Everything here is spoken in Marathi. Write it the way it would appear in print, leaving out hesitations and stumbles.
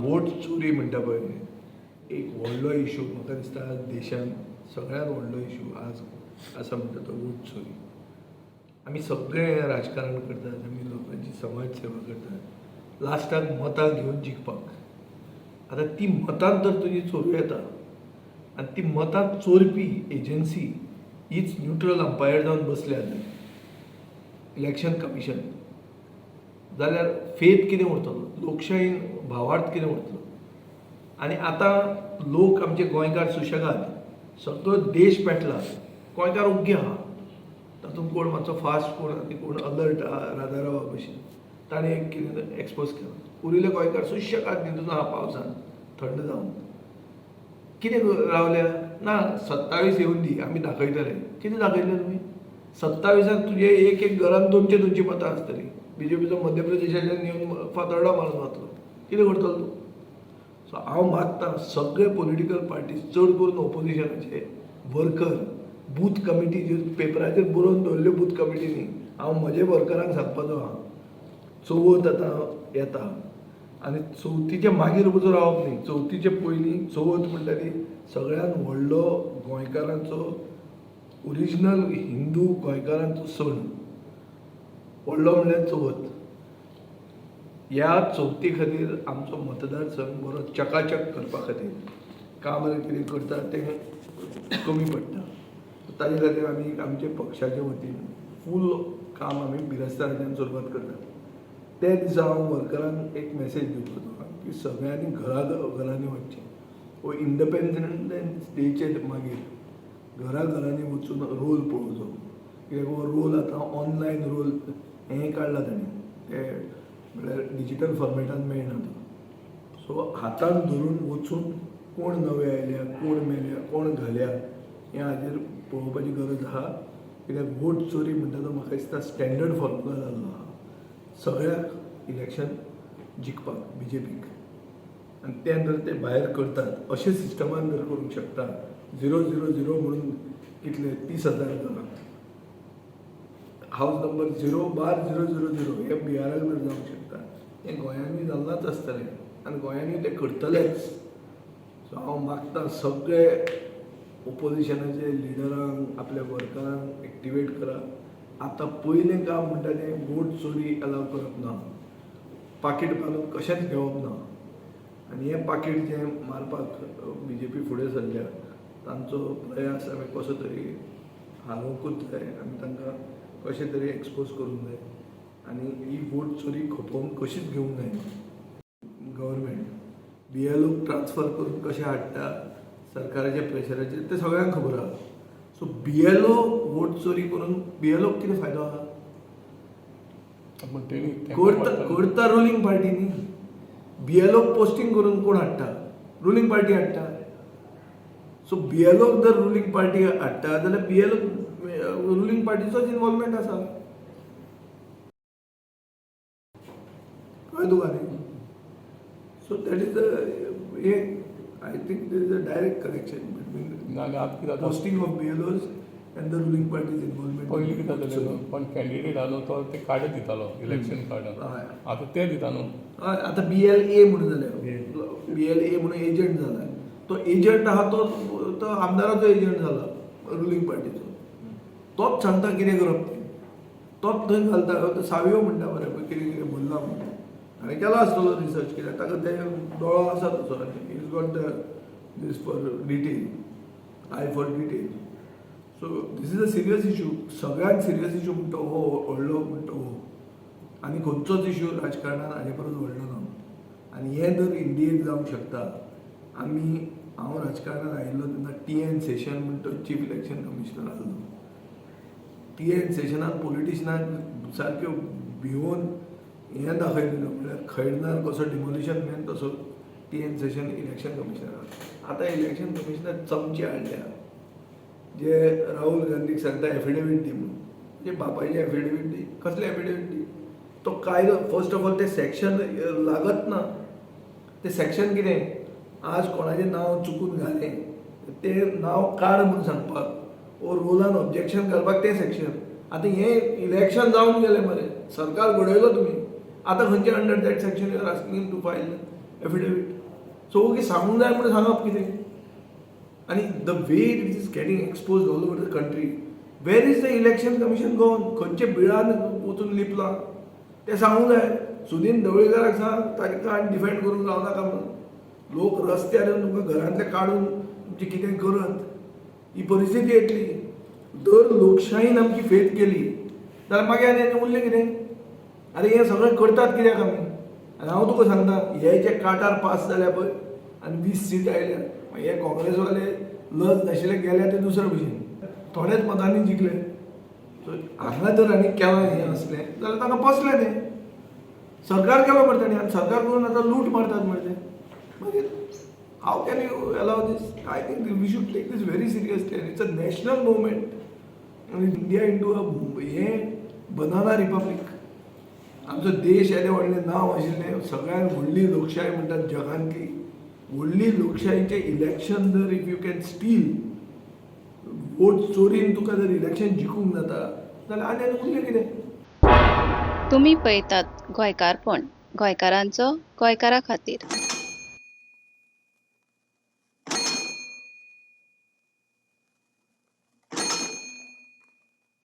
वोट चोरी म्हणटा पळय एक व्हडलो इशू म्हाका दिसता देशान सगळ्यात व्हडलो इशू आज आसा म्हणटा तो वोट चोरी. आमी सगळे राजकारण करतात, आमी लोकांची समाज सेवा करतात, लास्टाक मतां घेवन जिखपाक. आतां ती मतां जर तुजी चोरूं येता आनी ती मतां चोरपी एजन्सी हीच न्यूट्रल अंपायर जावन बसल्यात इलेक्शन कमिशन, जाल्यार फेथ कितें उरतलो, लोकशायेन भावार्थ कितें उरतलो. आनी आतां लोक आमचे गोंयकार सुशेगाद, सगळो देश पेटला, गोंयकार ओग्गे आहा. तातूंत कोण मातसो फास्ट कोण आनी कोण अलर्ट रादारावा भशेन ताणें एक कितें एक्सपोज केलो. उरिल्ले गोंयकार सुशेगाद न्हिदून आहा पावसान थंड जावन. कितें रावल्या ना 27 येवन दी आमी दाखयतले. कितें दाखयतले तुमी 27 तुजे एक एक घरान 200 मतां आसतलीं. बीजेपीचो मध्य प्रदेशाच्यान येवन फातोर्डा मारून वतलो. कितें करतलो तूं? सो हांव मागतां सगळे पॉलिटिकल पार्टीज चड करून ऑपोजिशनाचे वर्कर बूथ कमिटी ज्यो पेपराचेर बरोवन दवरल्ल्यो बूथ कमिटीनी हांव म्हजे वर्करांक सांगपाचो आहा चवथ आतां येता आनी चवथीचे मागीर वचून रावप न्ही. चवथीचे पयलीं चवथ म्हणटा ती सगळ्यात व्हडलो गोंयकारांचो ओरिजिनल हिंदू गोंयकारांचो सण. व्हडलो म्हणल्यार चवथ. ह्या चवथी खातीर आमचो मतदारसंघ बरो चकाचक करपा खातीर काम कितें करता तें कमी पडटा. ताजे खातीर आमी आमचे पक्षाचे वतीन फूल काम आमी बिरस्ताराच्यान सुरवात करता. ते दिसा हांव वर्करांक एक मेसेज दिवंक सोदतां की सगळ्यांनी घरांनी वचचें. वो इंडिपेंडन्स डेचे मागीर घरांनी वचून रोल पळोवचो. कित्याक हो रोल आतां ऑनलायन रोल हें काडला ताणें, ते म्हळ्यार डिजिटल फॉर्मेटान मेळना तो. सो हातान धरून वचून कोण नवे आयल्या, कोण मेल्या, कोण घाल्या हें हाजेर पळोवपाची गरज आहा. कित्याक वोट चोरी म्हणटा तो म्हाका दिसता स्टँडर्ड फॉर्मुला जाल्लो आहा सगळ्याक इलेक्शन जिखपाक बीजेपीक. आनी तें जर ते भायर करतात अशें सिस्टमान जर करूंक शकता 000 म्हणून कितले 30,000 घरां, हावज नंबर 0/000 हे बिहाराक जर जावंक शकता, हें गोंयांनी जाल्लाच आसतलें आनी गोंयांनी ते करतलेच. सो हांव मागतां सगळे ऑपोजिशनाचे लिडरांक आपल्या वर्करांक एक्टिवेट करा. आतां पयलें काम म्हणटा तें वोट चोरी अलाव करप ना, पाकीट बांदून कशेंच घेवप ना. आनी हें पाकीट जें मारपाक बीजेपी फुडें सरल्या तांचो प्रयास आमी कसो तरी हालोवंकूच जाय आनी तांकां कशें तरी एक्सपोज करूंक जाय. आनी ही वोट चोरी खपोवन कशीच घेवंक जायना. गव्हर्मेंट BLO ट्रान्सफर करून कशें हाडटा सरकाराच्या प्रेशराचेर तें सगळ्यांक खबर आहा. सो BLO वोट चोरी करून BLO कितें फायदो आहा? करता रुलींग पार्टी न्ही. BLO पोस्टींग करून कोण हाडटा? रुलींग पार्टी हाडटा. सो BLO जर रुलींग पार्टी हाडटा जाल्यार BLO रुलींग पार्टीचोच इनवॉल्वमेंट आसा. कळ्ळें तुका न्ही? सो दॅट इज हे I think there is a direct connection between posting of BLOs end the ruling parties involvement. पयलीं कितें जातालें पण कॅन्डिडेट आलो तो ते कार्ड दितालो इलेक्शन कार्ड. आतां ते दिता न्हू. हय आतां BLA म्हणून जालें. BLA म्हणून एजंट जाला. तो एजंट आहा तो आमदाराचो एजंट जाला रुलींग पार्टीचो. तोच सांगता कितें करप तें. तोच थंय घालता. सावयो म्हणटा मरे पळय कितें कितें बोल्ला म्हणून. हांवें केलो आसतलो रिसर्च कित्याक ताका ते दोळो आसा तसो. Is got this for detail, I for detail. So this is a serious issue. सगळ्यांत सिरियस इशू म्हणटा हो व्हडलो म्हणटा हो. आनी खंयचोच इशू राजकारणान हाजे परस व्हडलो ना. आनी हें जर इंडियेक जावंक शकता. हांव राजकारणान आयिल्लो तेन्ना TN सेशन म्हणटा तो चीफ इलेक्शन कमिशनर आसलो. TN सेशनान पॉलिटिशियनांक सारक्यो भिवून हें दाखयलेलो म्हळ्यार खैरनार कसो डिमोलिशन मॅन तसो TN सेशन इलेक्शन कमिशनर. आतां इलेक्शन कमिशनर चमचे हाडल्या जे राहुल गांधीक सांगता एफिडेवीट दी म्हणून. म्हणजे बापायची एफिडेवीट दी. कसले एफिडेवीट दी? तो कायदो फर्स्ट ऑफ ऑल ते सेक्शन लागत ना. ते सेक्शन कितें? आज कोणाचें नांव चुकून घालें तें नांव काड म्हणून सांगपाक ओ रुलान ऑब्जेक्शन घालपाक तें सेक्शन. आतां हें इलेक्शन जावन गेलें मरे. सरकार घडयलो तुमी. आतां खंयचे under that section you are asking to file affidavit? So सांगूंक जाय म्हणून सांगप कितें आनी the way it is getting expose all over the country where is the election commission Goan खंयचे बिळान वचून लिपला तें सांगूंक जाय सुदीन ढवळीकाराक सांग ताका डिफेंड करूंक जावनाका म्हणून लोक रस्त्यार येवन तुमकां घरांतले काडून तुमचें कितें करत ही परिस्थिती येतली दर लोकशायेन आमची फेथ केली जाल्यार मागीर आनी उरलें कितें आतां हें सगळें करतात कित्याक आमी आनी हांव तुका सांगता हे जे काटार पास जाल्या पळय आनी 20 सीट आयल्या हे काँग्रेसवाले लज नाशिल्ले गेल्या ते दुसरे भशेन थोड्याच मतांनी जिखले सो हांगा जर आनी केलां हें असलें जाल्यार ताका पसलें तें सरकार केलो मरे ताणें आनी सरकार करून आतां लूट मारतात मरे ते मागीर how can you allow this I think we should take this very seriously it's a national movement आनी इंडिया इंटू हें बनाना रिपब्लीक आमचो देश येदें व्हडलें नांव आशिल्लें सगळ्यांत व्हडली लोकशाय म्हणटात जगांतली व्हडली लोकशायेचें इलेक्शन जर if you can steal vote चोरीन तुका जर इलेक्शन जिखूंक जाता जाल्यार आनी उरलें कितें तुम्ही पळयतात गोंयकारपण गोंयकारांचो गोंयकारा खातीर.